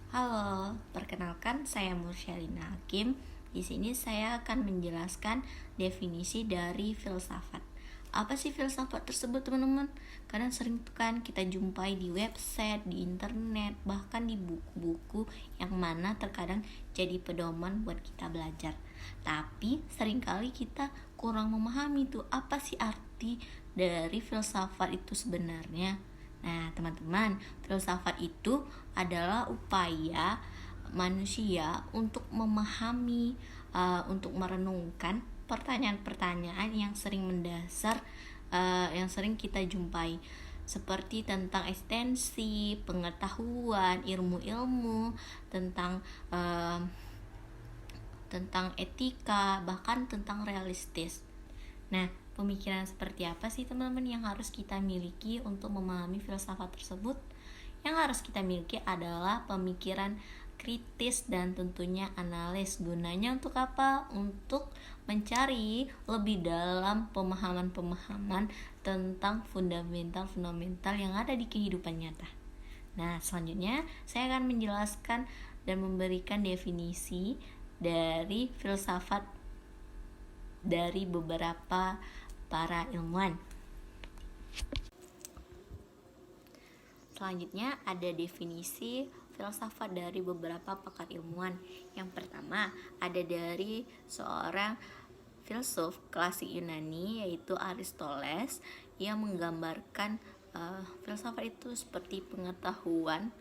Halo, perkenalkan saya Mursyalina Hakim. Di sini saya akan menjelaskan definisi dari filsafat. Apa sih filsafat tersebut, teman-teman? Kadang sering tuh kan kita jumpai di website, di internet, bahkan di buku-buku yang mana terkadang jadi pedoman buat kita belajar. Tapi seringkali kita kurang memahami tuh apa sih arti dari filsafat itu sebenarnya. Nah, teman-teman, filsafat itu adalah upaya manusia untuk memahami, untuk merenungkan pertanyaan-pertanyaan yang sering mendasar, yang sering kita jumpai, seperti tentang eksistensi, pengetahuan, ilmu-ilmu, tentang tentang etika, bahkan tentang realistis. Nah, pemikiran seperti apa sih teman-teman yang harus kita miliki untuk memahami filsafat tersebut? Yang harus kita miliki adalah pemikiran kritis dan tentunya analis. Gunanya untuk apa? Untuk mencari lebih dalam pemahaman-pemahaman tentang fundamental-fundamental yang ada di kehidupan nyata. Nah, selanjutnya saya akan menjelaskan dan memberikan definisi dari filsafat dari beberapa para ilmuwan. Selanjutnya ada definisi filsafat dari beberapa pakar ilmuwan. Yang pertama ada dari seorang filsuf klasik Yunani yaitu Aristoteles, yang menggambarkan filsafat itu seperti pengetahuan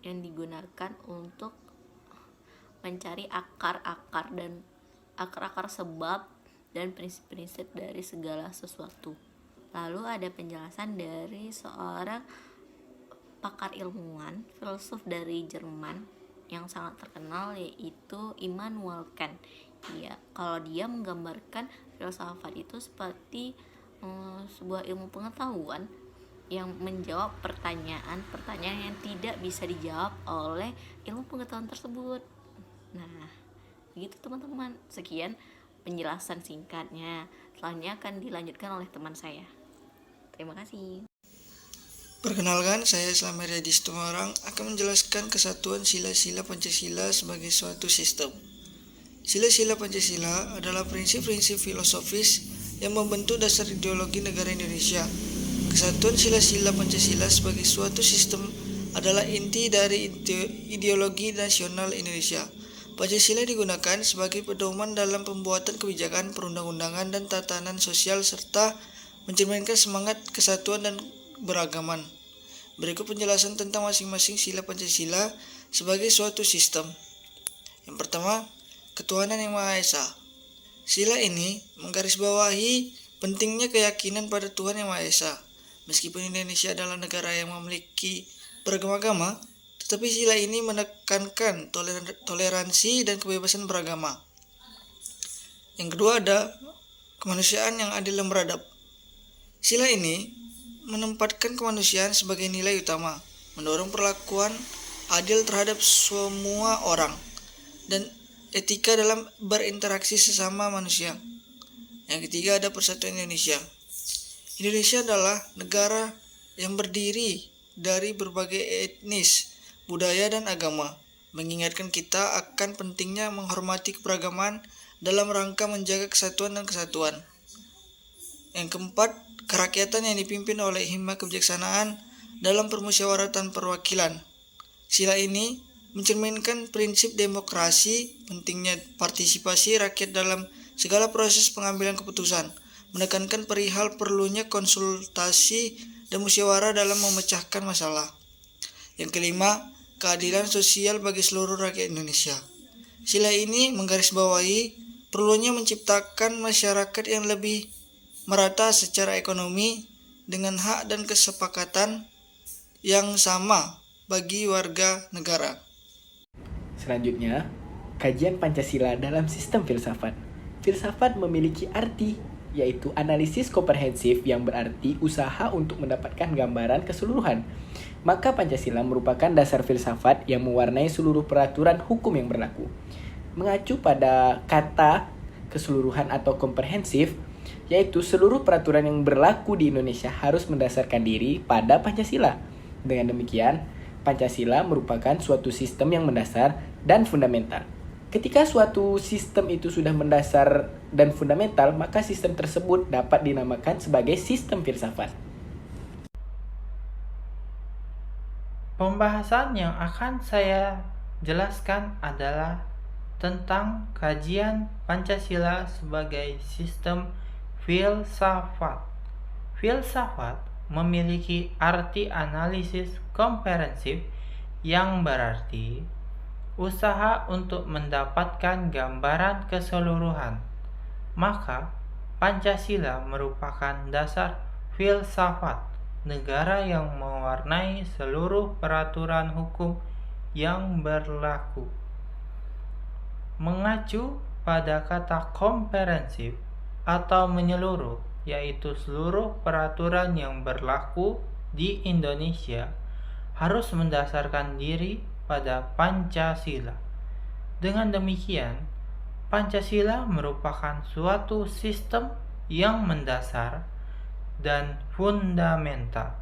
yang digunakan untuk mencari akar-akar sebab dan prinsip-prinsip dari segala sesuatu. Lalu ada penjelasan dari seorang pakar ilmuwan, filsuf dari Jerman yang sangat terkenal, yaitu Immanuel Kant. Kalau dia menggambarkan filsafat itu seperti sebuah ilmu pengetahuan yang menjawab pertanyaan-pertanyaan yang tidak bisa dijawab oleh ilmu pengetahuan tersebut. Nah, begitu teman-teman. Sekian penjelasan singkatnya. Selanjutnya akan dilanjutkan oleh teman saya. Terima kasih. Perkenalkan, saya Slamet Riyadi Situmorang akan menjelaskan kesatuan sila-sila Pancasila sebagai suatu sistem. Sila-sila Pancasila adalah prinsip-prinsip filosofis yang membentuk dasar ideologi negara Indonesia. Kesatuan sila-sila Pancasila sebagai suatu sistem adalah inti dari ideologi nasional Indonesia. Pancasila digunakan sebagai pedoman dalam pembuatan kebijakan perundang-undangan dan tatanan sosial serta mencerminkan semangat kesatuan dan beragaman. Berikut penjelasan tentang masing-masing sila Pancasila sebagai suatu sistem. Yang pertama, ketuhanan yang Maha Esa. Sila ini menggarisbawahi pentingnya keyakinan pada Tuhan yang Maha Esa. Meskipun Indonesia adalah negara yang memiliki beragam agama, tetapi sila ini menekankan toleransi dan kebebasan beragama. Yang kedua ada kemanusiaan yang adil dan beradab. Sila ini menempatkan kemanusiaan sebagai nilai utama, mendorong perlakuan adil terhadap semua orang, dan etika dalam berinteraksi sesama manusia. Yang ketiga ada persatuan Indonesia. Indonesia adalah negara yang berdiri dari berbagai etnis, budaya, dan agama, mengingatkan kita akan pentingnya menghormati keberagaman dalam rangka menjaga kesatuan dan kesatuan. Yang keempat, kerakyatan yang dipimpin oleh hikmat kebijaksanaan dalam permusyawaratan perwakilan. Sila ini mencerminkan prinsip demokrasi, pentingnya partisipasi rakyat dalam segala proses pengambilan keputusan, menekankan perihal perlunya konsultasi dan musyawarah dalam memecahkan masalah. Yang kelima, keadilan sosial bagi seluruh rakyat Indonesia. Sila ini menggarisbawahi perlunya menciptakan masyarakat yang lebih merata secara ekonomi dengan hak dan kesepakatan yang sama bagi warga negara. Selanjutnya, kajian Pancasila dalam sistem filsafat. Filsafat memiliki arti, yaitu analisis komprehensif yang berarti usaha untuk mendapatkan gambaran keseluruhan. Maka Pancasila merupakan dasar filsafat yang mewarnai seluruh peraturan hukum yang berlaku. Mengacu pada kata keseluruhan atau komprehensif, yaitu seluruh peraturan yang berlaku di Indonesia harus mendasarkan diri pada Pancasila. Dengan demikian, Pancasila merupakan suatu sistem yang mendasar dan fundamental. Ketika suatu sistem itu sudah mendasar dan fundamental, maka sistem tersebut dapat dinamakan sebagai sistem filsafat. Pembahasan yang akan saya jelaskan adalah tentang kajian Pancasila sebagai sistem filsafat. Filsafat memiliki arti analisis komprehensif yang berarti usaha untuk mendapatkan gambaran keseluruhan. Maka, Pancasila merupakan dasar filsafat negara yang mewarnai seluruh peraturan hukum yang berlaku. Mengacu pada kata komprehensif atau menyeluruh, yaitu seluruh peraturan yang berlaku di Indonesia harus mendasarkan diri pada Pancasila. Dengan demikian, Pancasila merupakan suatu sistem yang mendasar dan fundamental.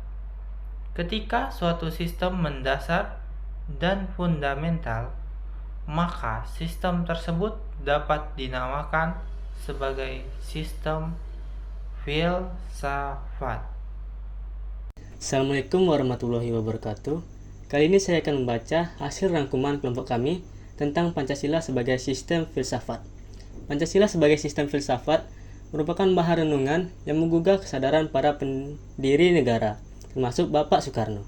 Ketika suatu sistem mendasar dan fundamental, maka sistem tersebut dapat dinamakan sebagai sistem filsafat. Assalamualaikum warahmatullahi wabarakatuh. Kali ini saya akan membaca hasil rangkuman kelompok kami tentang Pancasila sebagai sistem filsafat. Pancasila sebagai sistem filsafat merupakan bahan renungan yang menggugah kesadaran para pendiri negara, termasuk Bapak Soekarno.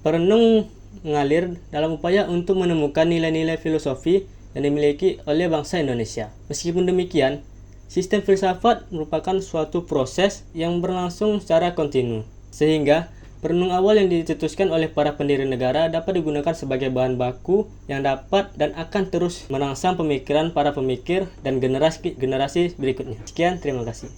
Perenung mengalir dalam upaya untuk menemukan nilai-nilai filosofi yang dimiliki oleh bangsa Indonesia. Meskipun demikian, sistem filsafat merupakan suatu proses yang berlangsung secara kontinu, sehingga perenung awal yang dicetuskan oleh para pendiri negara dapat digunakan sebagai bahan baku yang dapat dan akan terus merangsang pemikiran para pemikir dan generasi berikutnya. Sekian, terima kasih.